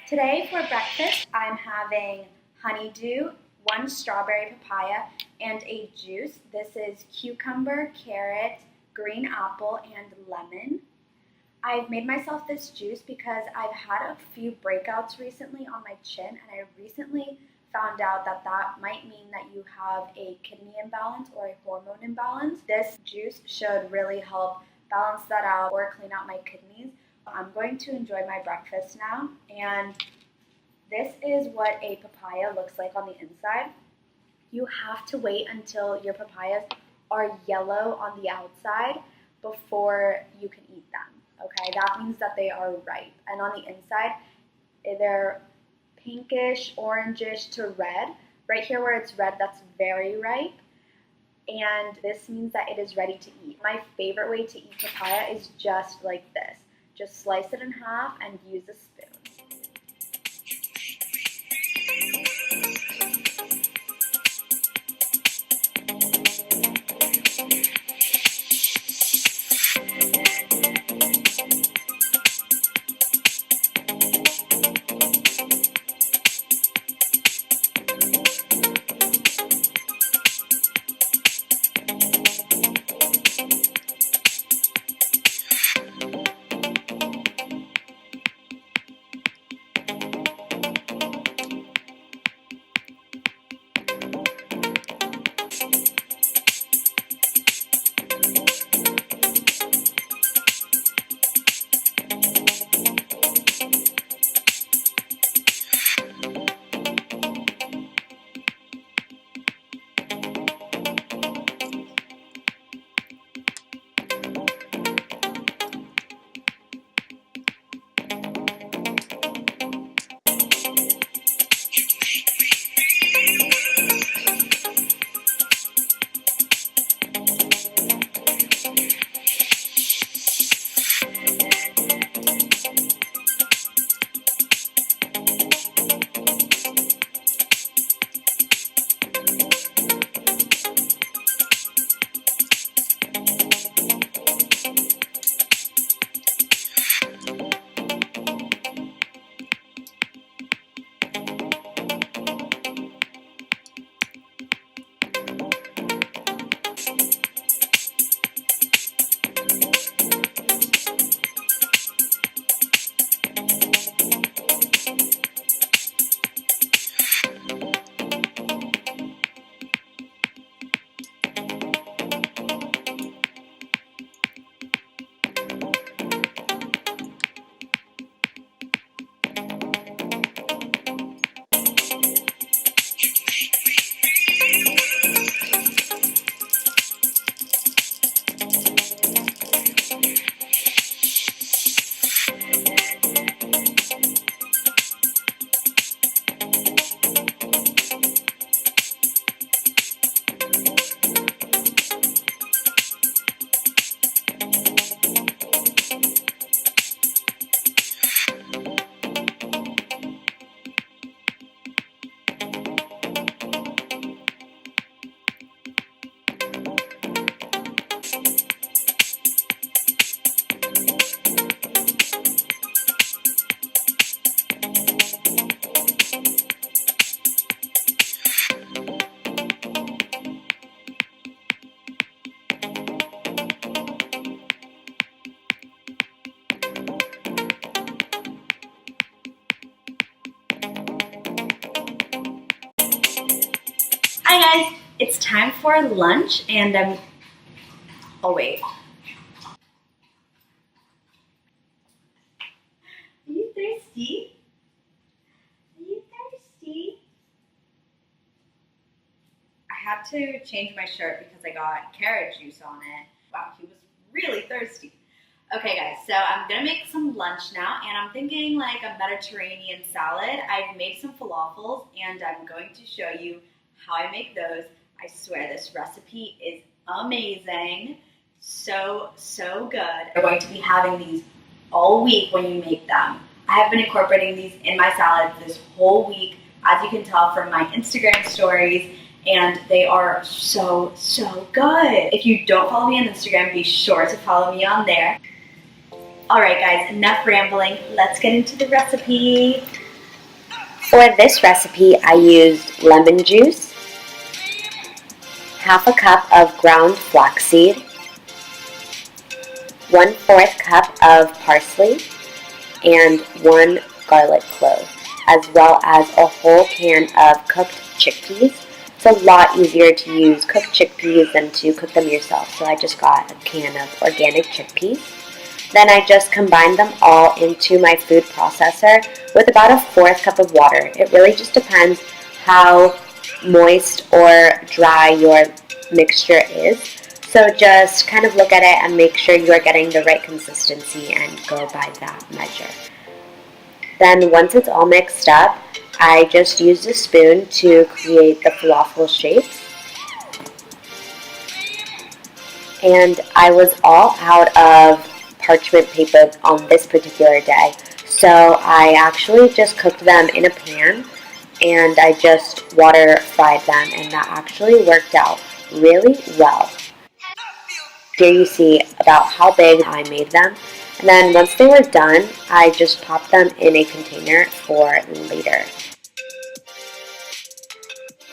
Today for breakfast, I'm having honeydew, one strawberry papaya, and a juice. This is cucumber, carrot, green apple, and lemon. I've made myself this juice because I've had a few breakouts recently on my chin, and I recently found out that that might mean that you have a kidney imbalance or a hormone imbalance. This juice should really help balance that out or clean out my kidneys. I'm going to enjoy my breakfast now, and this is what a papaya looks like on the inside. You have to wait until your papayas are yellow on the outside before you can eat them. Okay, that means that they are ripe. And on the inside, they're pinkish, orangish to red. Right here where it's red, that's very ripe. And this means that it is ready to eat. My favorite way to eat papaya is just like this. Just slice it in half and use a spoon. Hi guys, it's time for lunch and oh wait. Are you thirsty? Are you thirsty? I had to change my shirt because I got carrot juice on it. Wow, he was really thirsty. Okay guys, so I'm gonna make some lunch now, and I'm thinking like a Mediterranean salad. I've made some falafels and I'm going to show you how I make those. I swear this recipe is amazing. So good. You're going to be having these all week when you make them. I have been incorporating these in my salads this whole week, as you can tell from my Instagram stories, and they are so good. If you don't follow me on Instagram, be sure to follow me on there. Alright guys, enough rambling. Let's get into the recipe. For this recipe, I used lemon juice, half a cup of ground flaxseed, 1/4 cup of parsley, and 1 garlic clove, as well as a whole can of cooked chickpeas. It's a lot easier to use cooked chickpeas than to cook them yourself, so I just got a can of organic chickpeas. Then I just combined them all into my food processor with about a 1/4 cup of water. It really just depends how moist or dry your mixture is. So just kind of look at it and make sure you are getting the right consistency and go by that measure. Then once it's all mixed up, I just used a spoon to create the falafel shapes. And I was all out of parchment paper on this particular day. So I actually just cooked them in a pan and I just water fried them, and that actually worked out really well. Here you see about how big I made them. And then once they were done, I just popped them in a container for later.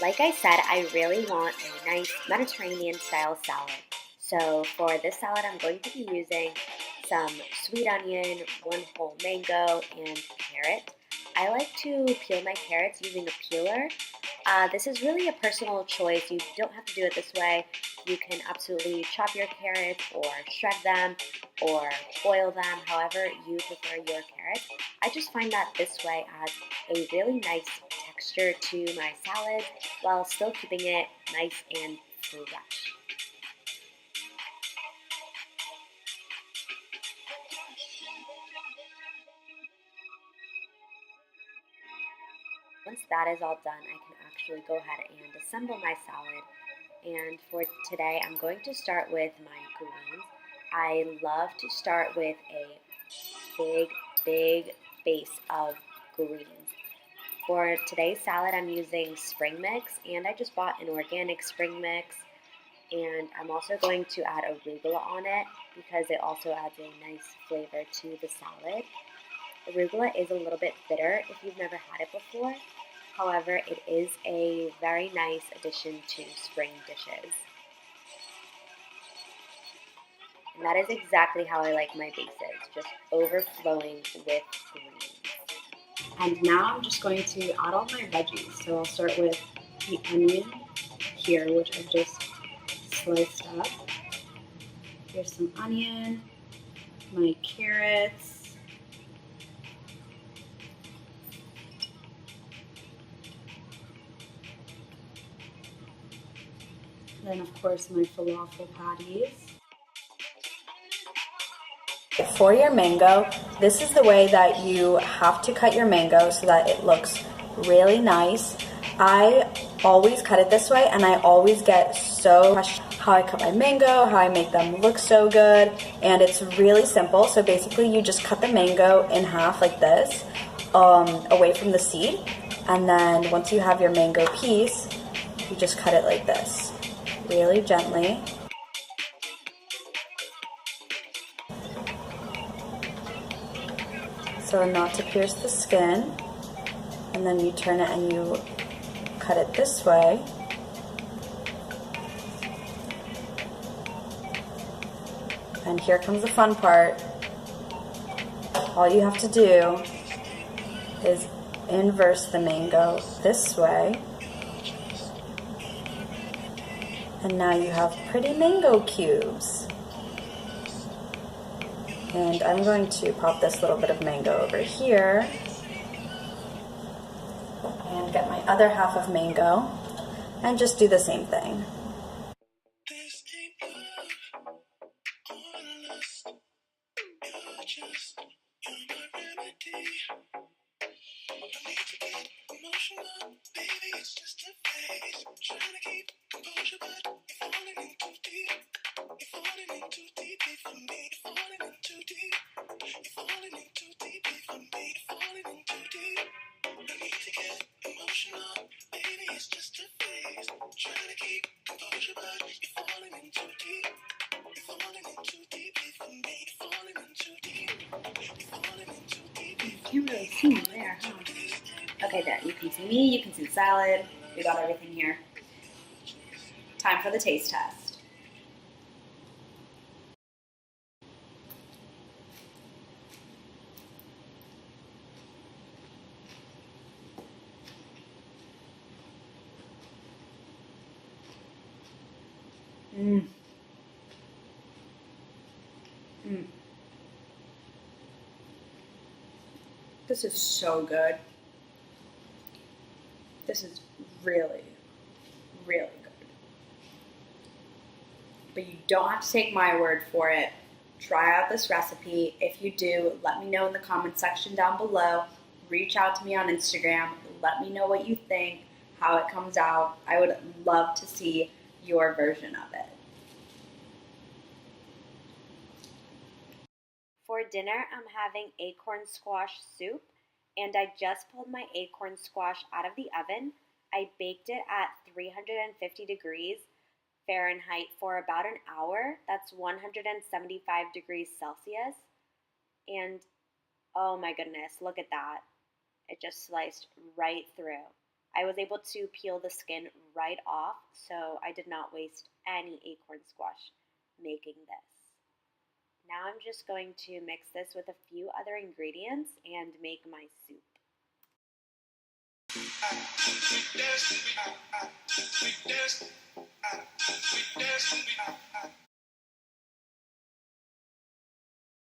Like I said, I really want a nice Mediterranean style salad. So for this salad, I'm going to be using some sweet onion, 1 whole mango, and carrot. I like to peel my carrots using a peeler. This is really a personal choice. You don't have to do it this way. You can absolutely chop your carrots or shred them or boil them, however you prefer your carrots. I just find that this way adds a really nice texture to my salad while still keeping it nice and fresh. Once that is all done, I can actually go ahead and assemble my salad. And for today, I'm going to start with my greens. I love to start with a big base of greens. For today's salad, I'm using spring mix, and I just bought an organic spring mix. And I'm also going to add arugula on it because it also adds a nice flavor to the salad. Arugula is a little bit bitter if you've never had it before. However, it is a very nice addition to spring dishes. And that is exactly how I like my bases, just overflowing with greens. And now I'm just going to add all my veggies. So I'll start with the onion here, which I've just sliced up. Here's some onion, my carrots, then of course my falafel patties. For your mango, this is the way that you have to cut your mango so that it looks really nice. I always cut it this way, and I always get so how I cut my mango, how I make them look so good, and it's really simple. So basically you just cut the mango in half like this, away from the seed, and then once you have your mango piece, you just cut it like this, really gently. So not to pierce the skin, and then you turn it and you cut it this way. And here comes the fun part. All you have to do is inverse the mango this way. And now you have pretty mango cubes. And I'm going to pop this little bit of mango over here and get my other half of mango and just do the same thing. You can't really see me there, huh? Okay, there. You can see me, you can see the salad. We got everything here. Time for the taste test. Mmm. Mmm. This is so good. This is really, really good. But you don't have to take my word for it. Try out this recipe. If you do, let me know in the comment section down below. Reach out to me on Instagram. Let me know what you think, how it comes out. I would love to see your version of it. For dinner, I'm having acorn squash soup, and I just pulled my acorn squash out of the oven. I baked it at 350 degrees Fahrenheit for about an hour. That's 175 degrees Celsius. And oh my goodness, look at that. It just sliced right through. I was able to peel the skin right off, so I did not waste any acorn squash making this. Now I'm just going to mix this with a few other ingredients and make my soup.